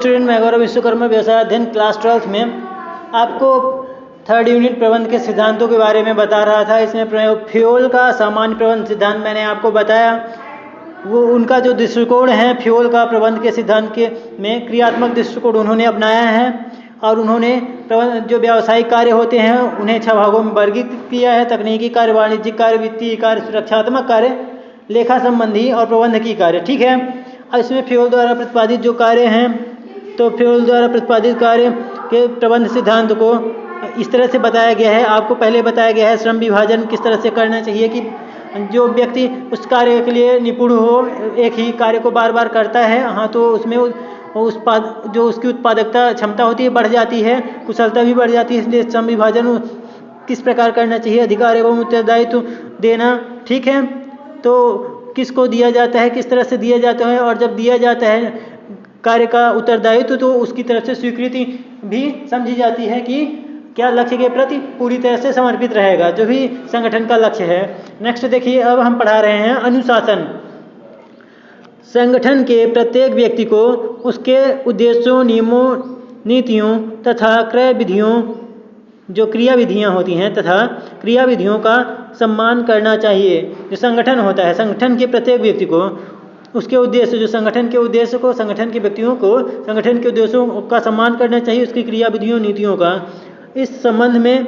Student, मैं गौरव विश्वकर्मा व्यवसाय अध्ययन क्लास 12th में आपको थर्ड यूनिट प्रबंध के सिद्धांतों के बारे में बता रहा था। इसमें फ्यूल का सामान्य प्रबंध सिद्धांत मैंने आपको बताया। वो उनका जो दृष्टिकोण है फ्यूल का प्रबंध के सिद्धांत के में क्रियात्मक दृष्टिकोण उन्होंने अपनाया है और उन्होंने जो व्यावसायिक कार्य होते हैं उन्हें 6 भागों में वर्गीकृत किया है: तकनीकी कार्य, वाणिज्यिक कार्य, वित्तीय कार्य, सुरक्षात्मक कार्य, लेखा संबंधी और प्रबंधकीय कार्य। ठीक है। अब इसमें फ्यूल द्वारा प्रतिपादित जो कार्य हैं, तो फ्यूल द्वारा प्रतिपादित कार्य के प्रबंध सिद्धांत को इस तरह से बताया गया है। आपको पहले बताया गया है श्रम विभाजन किस तरह से करना चाहिए कि जो व्यक्ति उस कार्य के लिए निपुण हो, एक ही कार्य को बार बार करता है, हाँ, तो उसमें जो उसकी उत्पादकता क्षमता होती है बढ़ जाती है, कुशलता भी बढ़ जाती है। इसलिए श्रम विभाजन किस प्रकार करना चाहिए, अधिकार एवं उत्तरदायित्व देना। ठीक है। तो किसको दिया जाता है, किस तरह से दिया जाता है, और जब दिया जाता है कार्य का उत्तरदायित्व तो उसकी तरफ से स्वीकृति भी समझी जाती है कि क्या लक्ष्य के प्रति पूरी तरह से समर्पित रहेगा, जो भी संगठन का लक्ष्य है। नेक्स्ट देखिए, अब हम पढ़ा रहे हैं अनुशासन। संगठन के प्रत्येक व्यक्ति को उसके उद्देश्यों, नियमों, नीतियों तथा क्रय विधियों, जो क्रियाविधियाँ होती हैं तथा क्रियाविधियों का सम्मान करना चाहिए। जो संगठन होता है, संगठन के प्रत्येक व्यक्ति को उसके उद्देश्य, जो संगठन के उद्देश्य को, संगठन के व्यक्तियों को संगठन के उद्देश्यों का सम्मान करना चाहिए, उसकी क्रियाविधियों, नीतियों का। इस संबंध में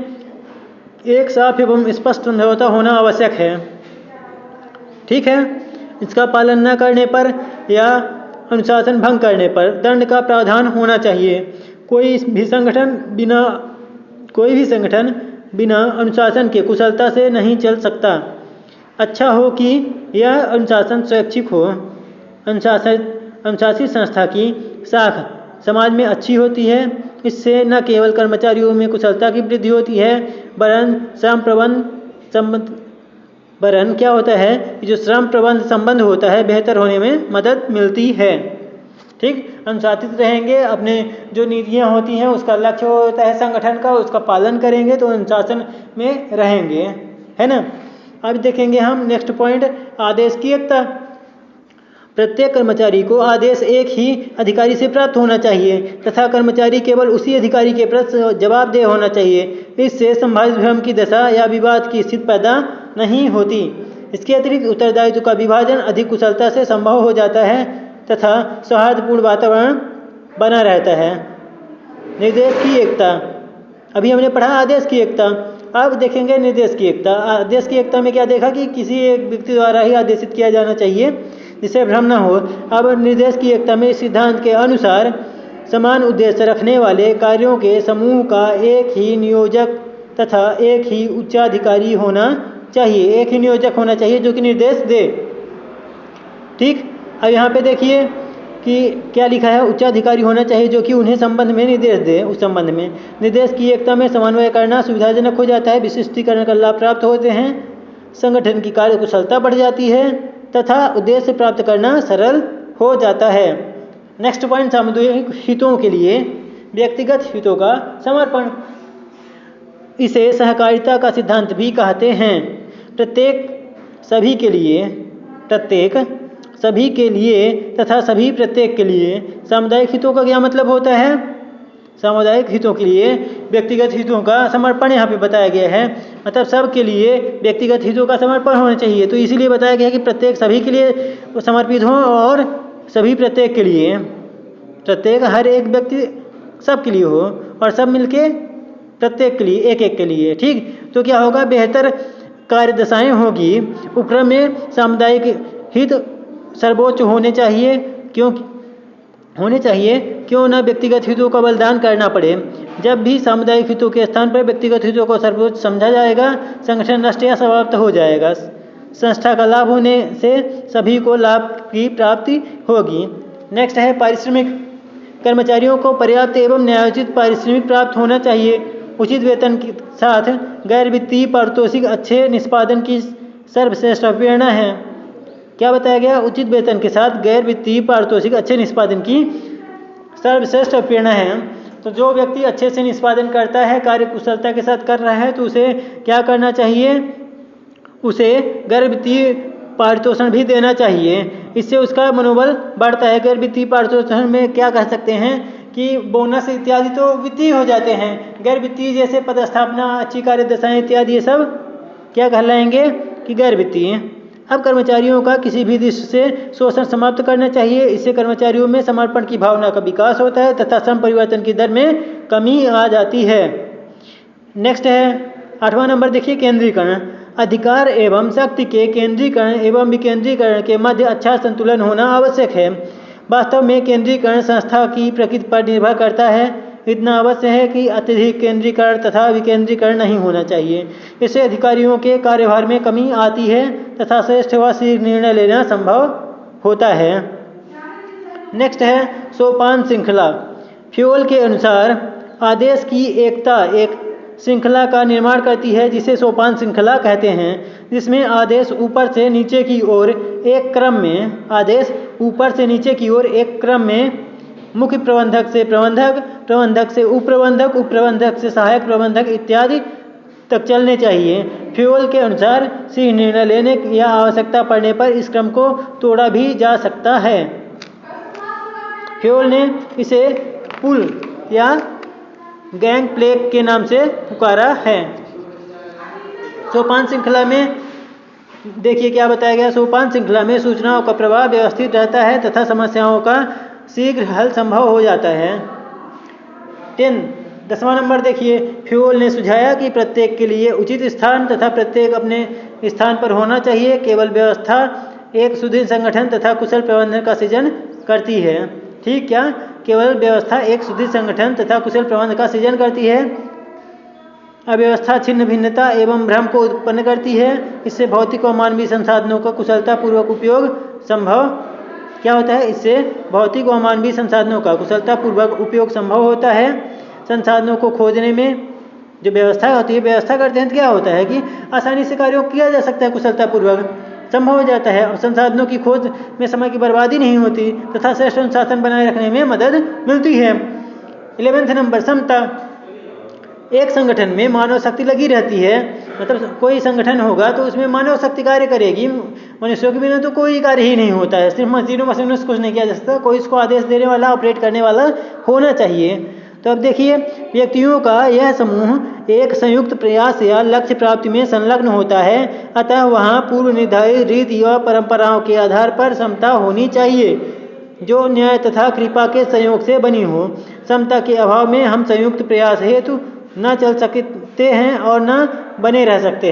एक साफ एवं स्पष्ट समझौता होना आवश्यक है। ठीक है। इसका पालन न करने पर या अनुशासन भंग करने पर दंड का प्रावधान होना चाहिए। कोई भी संगठन बिना अनुशासन के कुशलता से नहीं चल सकता। अच्छा हो कि यह अनुशासन स्वैच्छिक हो। अनुशासित संस्था की साख समाज में अच्छी होती है। इससे न केवल कर्मचारियों में कुशलता की वृद्धि होती है, वरन क्या होता है, जो श्रम प्रबंध संबंध होता है बेहतर होने में मदद मिलती है। ठीक। अनुशासित रहेंगे, अपने जो नीतियाँ होती हैं उसका लक्ष्य होता है संगठन का, उसका पालन करेंगे तो अनुशासन में रहेंगे, है ना। अब देखेंगे हम नेक्स्ट पॉइंट, आदेश की एकता। प्रत्येक कर्मचारी को आदेश एक ही अधिकारी से प्राप्त होना चाहिए तथा कर्मचारी केवल उसी अधिकारी के प्रति जवाबदेह होना चाहिए। इससे संभावित भ्रम की दशा या विवाद की स्थिति पैदा नहीं होती। इसके अतिरिक्त उत्तरदायित्व का विभाजन अधिक कुशलता से संभव हो जाता है तथा सौहार्दपूर्ण वातावरण बना रहता है। निर्देश की एकता। अभी हमने पढ़ा आदेश की एकता, अब देखेंगे निर्देश की एकता। आदेश की एकता में क्या देखा कि किसी एक व्यक्ति द्वारा ही आदेशित किया जाना चाहिए जिससे भ्रम न हो। अब निर्देश की एकता में सिद्धांत के अनुसार समान उद्देश्य रखने वाले कार्यों के समूह का एक ही नियोजक तथा एक ही उच्चाधिकारी होना चाहिए। एक ही नियोजक होना चाहिए जो कि निर्देश दे। ठीक। अब यहाँ पे देखिए कि क्या लिखा है, उच्चाधिकारी होना चाहिए जो कि उन्हें संबंध में निर्देश दे। उस संबंध में निर्देश की एकता में समन्वय करना सुविधाजनक हो जाता है, विशिष्टीकरण का लाभ प्राप्त होते हैं, संगठन की कार्य कुशलता बढ़ जाती है तथा उद्देश्य प्राप्त करना सरल हो जाता है। नेक्स्ट पॉइंट, सामुदायिक हितों के लिए व्यक्तिगत हितों का समर्पण। इसे सहकारिता का सिद्धांत भी कहते हैं। प्रत्येक सभी के लिए तथा सभी प्रत्येक के लिए। सामुदायिक हितों का क्या मतलब होता है? सामुदायिक हितों के लिए व्यक्तिगत हितों का समर्पण यहाँ पे बताया गया है। मतलब सब के लिए व्यक्तिगत हितों का समर्पण होना चाहिए। तो इसीलिए बताया गया है कि प्रत्येक सभी के लिए समर्पित हो और सभी प्रत्येक के लिए, प्रत्येक हर एक व्यक्ति सब के लिए हो और सब मिलके प्रत्येक के लिए, एक एक के लिए। ठीक। तो क्या होगा, बेहतर कार्यदशाएं होगी। उपक्रम में सामुदायिक हित सर्वोच्च होने चाहिए। क्यों न व्यक्तिगत हितों का बलिदान करना पड़े। जब भी सामुदायिक हितों के स्थान पर व्यक्तिगत हितों को सर्वोच्च समझा जाएगा, संगठन नष्ट या समाप्त हो जाएगा। संस्था का लाभ होने से सभी को लाभ की प्राप्ति होगी। नेक्स्ट है पारिश्रमिक। कर्मचारियों को पर्याप्त एवं न्यायोचित पारिश्रमिक प्राप्त होना चाहिए। उचित वेतन के साथ गैर वित्तीय पारितोषिक अच्छे निष्पादन की सर्वश्रेष्ठ प्रेरणा है। क्या बताया गया? उचित वेतन के साथ गैर वित्तीय पारितोषिक अच्छे निष्पादन की सर्वश्रेष्ठ प्रेरणा है। तो जो व्यक्ति अच्छे से निष्पादन करता है, कार्य कुशलता के साथ कर रहा है, तो उसे क्या करना चाहिए? उसे गैर वित्तीय पारितोषिक भी देना चाहिए। इससे उसका मनोबल बढ़ता है। गैर वित्तीय पारितोषिक में क्या कह सकते हैं कि बोनस इत्यादि तो वित्तीय हो जाते हैं, गैर वित्तीय जैसे पदस्थापना, अच्छी कार्यदशाएं इत्यादि ये सब क्या कहलाएंगे कि गैर वित्तीय। अब कर्मचारियों का किसी भी दृष्टि से शोषण समाप्त करना चाहिए। इससे कर्मचारियों में समर्पण की भावना का विकास होता है तथा श्रम परिवर्तन की दर में कमी आ जाती है। नेक्स्ट है 8वां नंबर, देखिए केंद्रीकरण। अधिकार एवं शक्ति के केंद्रीकरण एवं विकेंद्रीकरण के मध्य अच्छा संतुलन होना आवश्यक है। वास्तव में केंद्रीकरण संस्था की प्रकृति पर निर्भर करता है। इतना अवश्य है कि अत्यधिक केंद्रीकरण तथा विकेंद्रीकरण नहीं होना चाहिए। इससे अधिकारियों के कार्यभार में कमी आती है तथा श्रेष्ठ व शीघ्र निर्णय लेना संभव होता है। नेक्स्ट है सोपान श्रृंखला। फ्योल के अनुसार आदेश की एकता एक श्रृंखला का निर्माण करती है जिसे सोपान श्रृंखला कहते हैं, जिसमें आदेश ऊपर से नीचे की ओर एक क्रम में मुख्य प्रबंधक से प्रबंधक, प्रबंधक से उप प्रबंधक, उप प्रबंधक से सहायक प्रबंधक इत्यादि तक चलने चाहिए। फ्योल के अनुसार शीघ्र निर्णय लेने या आवश्यकता पड़ने पर इस क्रम को तोड़ा भी जा सकता है। फ्योल ने इसे पुल या गैंग प्लेग के नाम से पुकारा है। सोपान श्रृंखला में देखिए क्या बताया गया। सोपान श्रृंखला में सूचनाओं का प्रवाह व्यवस्थित रहता है तथा समस्याओं का शीघ्र हल संभव हो जाता है। 10वां नंबर देखिए, फ्योल ने सुझाया कि प्रत्येक के लिए उचित स्थान तथा प्रत्येक अपने स्थान पर होना चाहिए। केवल व्यवस्था एक सुदृढ़ संगठन तथा कुशल प्रबंधन का सृजन करती है। ठीक, क्या केवल व्यवस्था एक सुदृढ़ संगठन तथा कुशल प्रबंधन का सृजन करती है। अव्यवस्था छिन्न भिन्नता एवं भ्रम को उत्पन्न करती है। इससे भौतिक और मानवीय संसाधनों का कुशलतापूर्वक उपयोग संभव क्या होता है, इससे भौतिक और मानवीय संसाधनों का कुशलतापूर्वक उपयोग संभव होता है। संसाधनों को खोजने में जो व्यवस्था होती है, व्यवस्था करते हैं तो क्या होता है कि आसानी से कार्यों किया जा सकता है, कुशलतापूर्वक संभव हो जाता है और संसाधनों की खोज में समय की बर्बादी नहीं होती तथा श्रेष्ठ अनुशासन बनाए रखने में मदद मिलती है। 11वां नंबर, समता। एक संगठन में मानव शक्ति लगी रहती है, मतलब कोई संगठन होगा तो उसमें मानव शक्ति कार्य करेगी। मनुष्यों के बिना तो कोई कार्य ही नहीं होता है। सिर्फ मशीनों से कुछ नहीं किया जा सकता, कोई इसको आदेश देने वाला, ऑपरेट करने वाला होना चाहिए। तो अब देखिए, व्यक्तियों का यह समूह एक संयुक्त प्रयास या लक्ष्य प्राप्ति में संलग्न होता है, अतः वहाँ पूर्व निर्धारित रीति व परंपराओं के आधार पर समता होनी चाहिए जो न्याय तथा कृपा के संयोग से बनी हो। समता के अभाव में हम संयुक्त प्रयास हेतु न चल सकते हैं और न बने रह सकते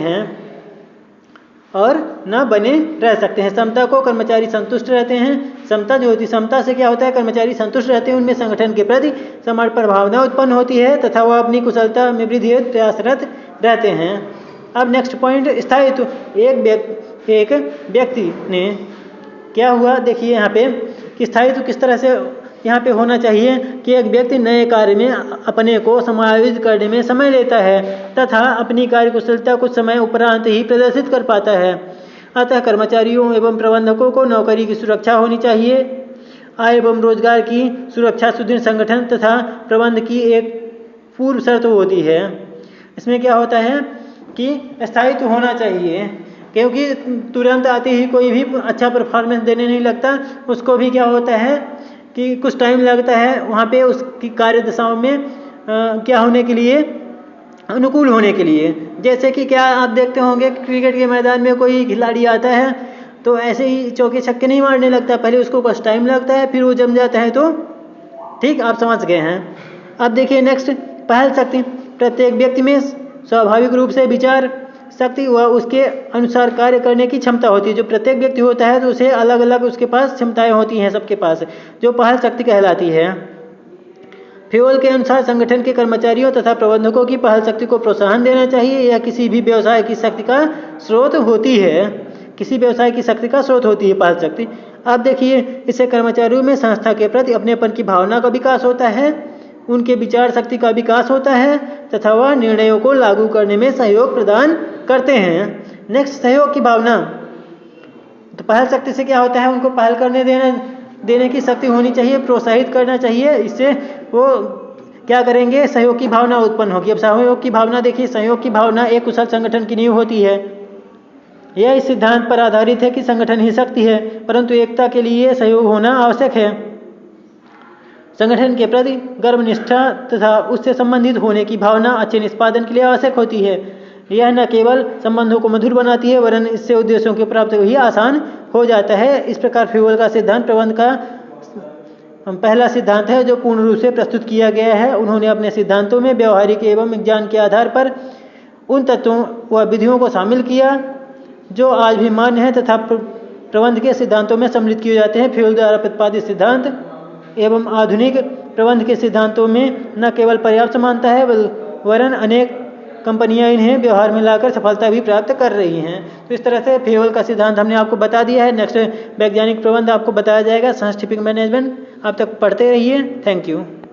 हैं। समता को कर्मचारी संतुष्ट रहते हैं। समता जो होती है, समता से क्या होता है, कर्मचारी संतुष्ट रहते हैं, उनमें संगठन के प्रति समर्पण भावना उत्पन्न होती है तथा वह अपनी कुशलता में वृद्धि हेतु प्रयासरत रहते हैं। अब नेक्स्ट पॉइंट, स्थायित्व। एक व्यक्ति ने क्या हुआ, देखिए यहाँ पे कि स्थायित्व किस तरह से यहाँ पे होना चाहिए कि एक व्यक्ति नए कार्य में अपने को समायोजित करने में समय लेता है तथा अपनी कार्य कुशलता कुछ समय उपरांत ही प्रदर्शित कर पाता है। अतः कर्मचारियों एवं प्रबंधकों को नौकरी की सुरक्षा होनी चाहिए। आय एवं रोजगार की सुरक्षा सुदृढ़ संगठन तथा प्रबंध की एक पूर्व शर्त होती है। इसमें क्या होता है कि स्थायित्व होना चाहिए, क्योंकि तुरंत आते ही कोई भी अच्छा परफॉर्मेंस देने नहीं लगता। उसको भी क्या होता है कि कुछ टाइम लगता है वहाँ पे उसकी कार्य दशाओं में क्या होने के लिए, अनुकूल होने के लिए। जैसे कि क्या आप देखते होंगे क्रिकेट के मैदान में कोई खिलाड़ी आता है तो ऐसे ही चौके छक्के नहीं मारने लगता, पहले उसको कुछ टाइम लगता है, फिर वो जम जाता है। तो ठीक, आप समझ गए हैं। अब देखिए नेक्स्ट, पहल शक्ति। प्रत्येक व्यक्ति में स्वाभाविक रूप से विचार शक्ति व उसके अनुसार कार्य करने की क्षमता होती है। जो प्रत्येक व्यक्ति होता है तो उसे अलग अलग उसके पास क्षमताएं होती हैं सबके पास, जो पहल शक्ति कहलाती है। फ्योल के अनुसार संगठन के कर्मचारियों तथा प्रबंधकों की पहल शक्ति को प्रोत्साहन देना चाहिए। यह किसी भी व्यवसाय की शक्ति का स्रोत होती है। किसी व्यवसाय की शक्ति का स्रोत होती है पहल शक्ति। अब देखिए, इससे कर्मचारियों में संस्था के प्रति अपनेपन की भावना का विकास होता है, उनके विचार शक्ति का विकास होता है तथा वह निर्णयों को लागू करने में सहयोग प्रदान करते हैं। नेक्स्ट, सहयोग की भावना। तो पहल शक्ति से क्या होता है, उनको पहल करने देने की शक्ति होनी चाहिए, प्रोत्साहित करना चाहिए। इससे वो क्या करेंगे, सहयोग की भावना उत्पन्न होगी। अब सहयोग की भावना देखिए, सहयोग की भावना एक कुशल संगठन की नींव होती है। यह इस सिद्धांत पर आधारित है कि संगठन ही शक्ति है, परंतु एकता के लिए सहयोग होना आवश्यक है। संगठन के प्रति गर्मनिष्ठा तथा उससे संबंधित होने की भावना अच्छे निष्पादन के लिए आवश्यक होती है। यह न केवल संबंधों को मधुर बनाती है वरन इससे उद्देश्यों की प्राप्ति भी आसान हो जाता है। इस प्रकार फ्यूल का सिद्धांत प्रबंध का पहला सिद्धांत है जो पूर्ण रूप से प्रस्तुत किया गया है। उन्होंने अपने सिद्धांतों में व्यवहारिक एवं विज्ञान के आधार पर उन तत्वों व विधियों को शामिल किया जो आज भी मान्य है तथा प्रबंध के सिद्धांतों में सम्मिलित किए जाते हैं। फ्यूल द्वारा प्रतिपादित सिद्धांत एवं आधुनिक प्रबंध के सिद्धांतों में न केवल पर्याप्त समानता है वरन अनेक कंपनियां इन्हें व्यवहार में लाकर सफलता भी प्राप्त कर रही हैं। तो इस तरह से फ्यूल का सिद्धांत हमने आपको बता दिया है। नेक्स्ट वैज्ञानिक प्रबंध आपको बताया जाएगा, साइंटिफिक मैनेजमेंट। आप तक पढ़ते रहिए। Thank you.